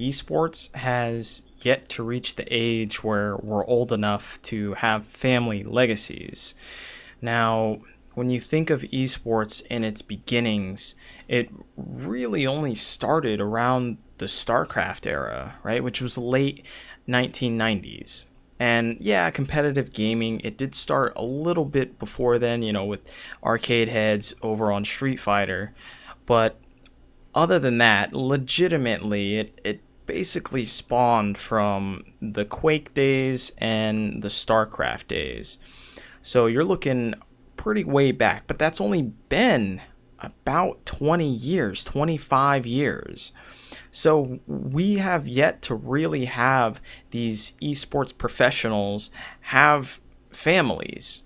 esports has yet to reach the age where we're old enough to have family legacies. Now, when you think of esports in its beginnings, it really only started around the StarCraft era, right? Which was late 1990s. And yeah, competitive gaming, it did start a little bit before then, with arcade heads over on Street Fighter. But other than that, legitimately, it basically spawned from the Quake days and the StarCraft days. So you're looking pretty way back, but that's only been about 20 years, 25 years. So we have yet to really have these esports professionals have families.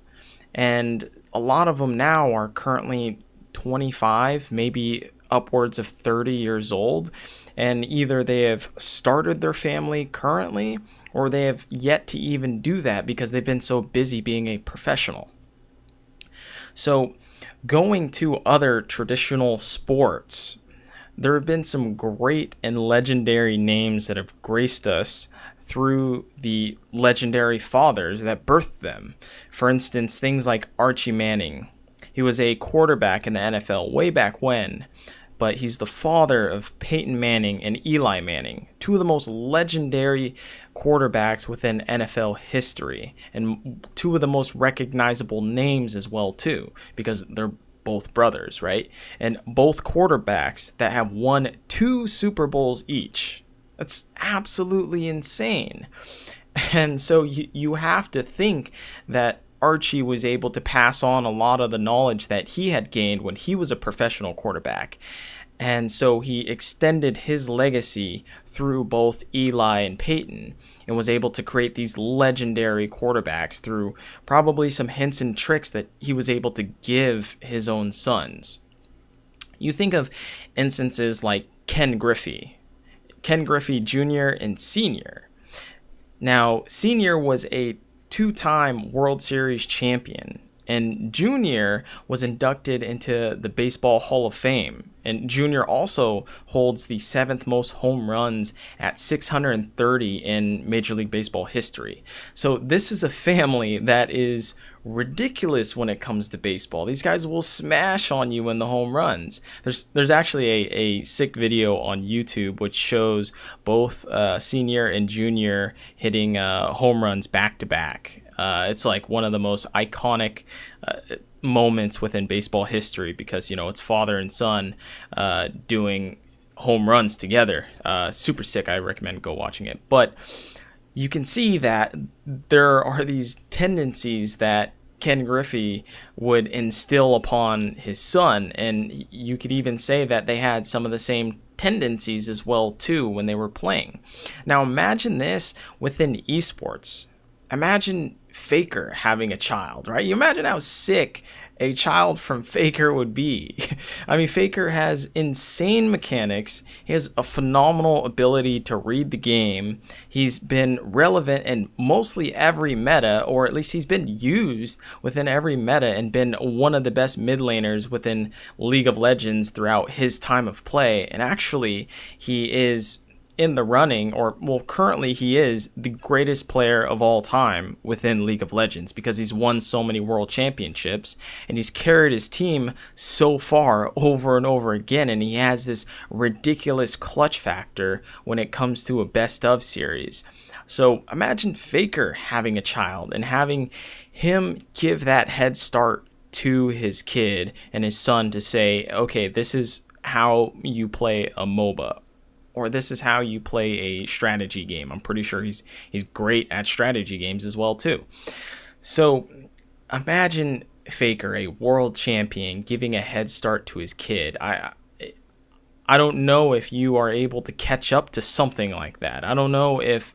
And a lot of them now are currently 25, maybe upwards of 30 years old. And either they have started their family currently or they have yet to even do that because they've been so busy being a professional. So going to other traditional sports, there have been some great and legendary names that have graced us through the legendary fathers that birthed them. For instance, things like Archie Manning. He was a quarterback in the NFL way back when, but he's the father of Peyton Manning and Eli Manning, two of the most legendary quarterbacks within NFL history, and two of the most recognizable names as well too, because they're both brothers, right? And both quarterbacks that have won 2 Super Bowls each. That's absolutely insane. And so you have to think that Archie was able to pass on a lot of the knowledge that he had gained when he was a professional quarterback. And so he extended his legacy through both Eli and Peyton and was able to create these legendary quarterbacks through probably some hints and tricks that he was able to give his own sons. You think of instances like Ken Griffey Jr. and Sr. Now, Sr. was a 2-time World Series champion, and Jr. was inducted into the Baseball Hall of Fame. And Jr. also holds the 7th most home runs at 630 in Major League Baseball history. So this is a family that is ridiculous when it comes to baseball. These guys will smash on you in the home runs. There's actually a sick video on YouTube which shows both Senior and Junior hitting home runs back to back. It's like one of the most iconic moments within baseball history because, it's father and son doing home runs together. Super sick. I recommend go watching it. But you can see that there are these tendencies that Ken Griffey would instill upon his son, and you could even say that they had some of the same tendencies as well too when they were playing. Now imagine this within esports. Imagine Faker having a child, right? You imagine how sick a child from Faker would be. I mean, Faker has insane mechanics. He has a phenomenal ability to read the game. He's been relevant in mostly every meta, or at least he's been used within every meta and been one of the best mid laners within League of Legends throughout his time of play. And actually, he is in the running, or well, currently he is the greatest player of all time within League of Legends because he's won so many world championships and he's carried his team so far over and over again, and he has this ridiculous clutch factor when it comes to a best of series. So imagine Faker having a child and having him give that head start to his kid and his son to say, okay, this is how you play a MOBA, or this is how you play a strategy game. I'm pretty sure he's great at strategy games as well too. So imagine Faker, a world champion, giving a head start to his kid. I don't know if you are able to catch up to something like that. I don't know if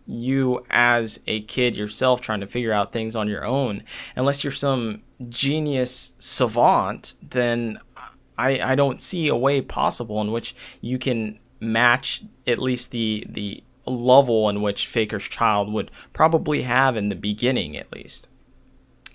you as a kid yourself trying to figure out things on your own, unless you're some genius savant, then I don't see a way possible in which you can match at least the level in which Faker's child would probably have in the beginning, at least.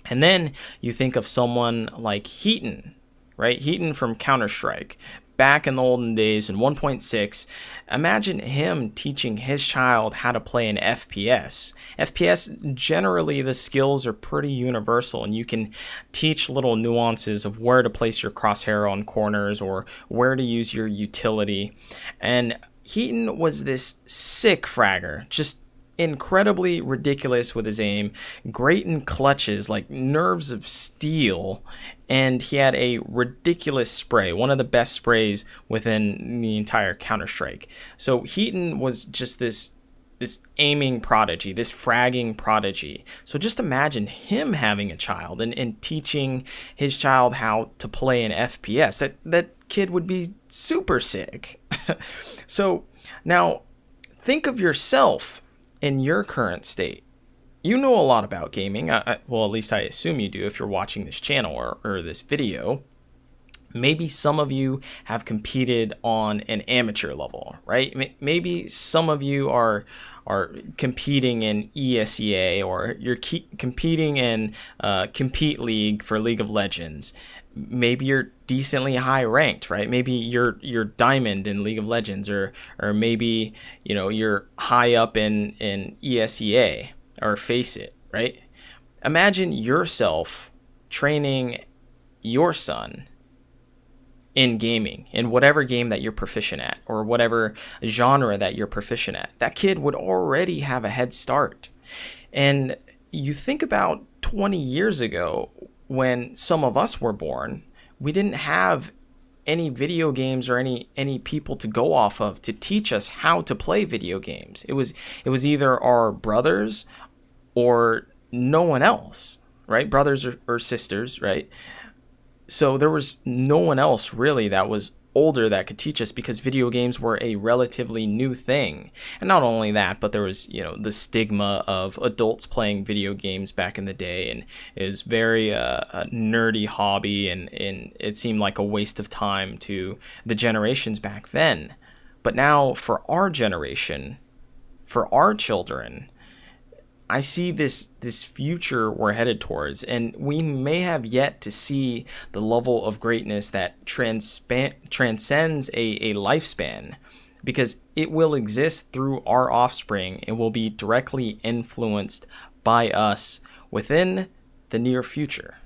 And then you think of someone like Heaton, right? Heaton from Counter-Strike, back in the olden days in 1.6, imagine him teaching his child how to play an FPS. FPS, generally the skills are pretty universal, and you can teach little nuances of where to place your crosshair on corners or where to use your utility. And Heaton was this sick fragger, just incredibly ridiculous with his aim, great in clutches like nerves of steel, and he had a ridiculous spray, one of the best sprays within the entire Counter-Strike. So Heaton was just this aiming prodigy, this fragging prodigy. So just imagine him having a child and teaching his child how to play an FPS. That kid would be super sick. So now think of yourself in your current state. You know a lot about gaming. Well, at least I assume you do if you're watching this channel or this video. Maybe some of you have competed on an amateur level, right? Maybe some of you are competing in ESEA, or you're competing in Compete League for League of Legends. Maybe you're decently high ranked, right? Maybe you're diamond in League of Legends, or maybe you're high up in ESEA or Face It, right? Imagine yourself training your son in gaming, in whatever game that you're proficient at, or whatever genre that you're proficient at. That kid would already have a head start. And you think about 20 years ago, when some of us were born, we didn't have any video games or any people to go off of to teach us how to play video games. It was either our brothers or no one else, right? Brothers or sisters, right? So there was no one else really that was older that could teach us, because video games were a relatively new thing. And not only that, but there was, the stigma of adults playing video games back in the day, and it was very a nerdy hobby, and it seemed like a waste of time to the generations back then. But now for our generation, for our children, I see this future we're headed towards, and we may have yet to see the level of greatness that transcends a lifespan, because it will exist through our offspring and will be directly influenced by us within the near future.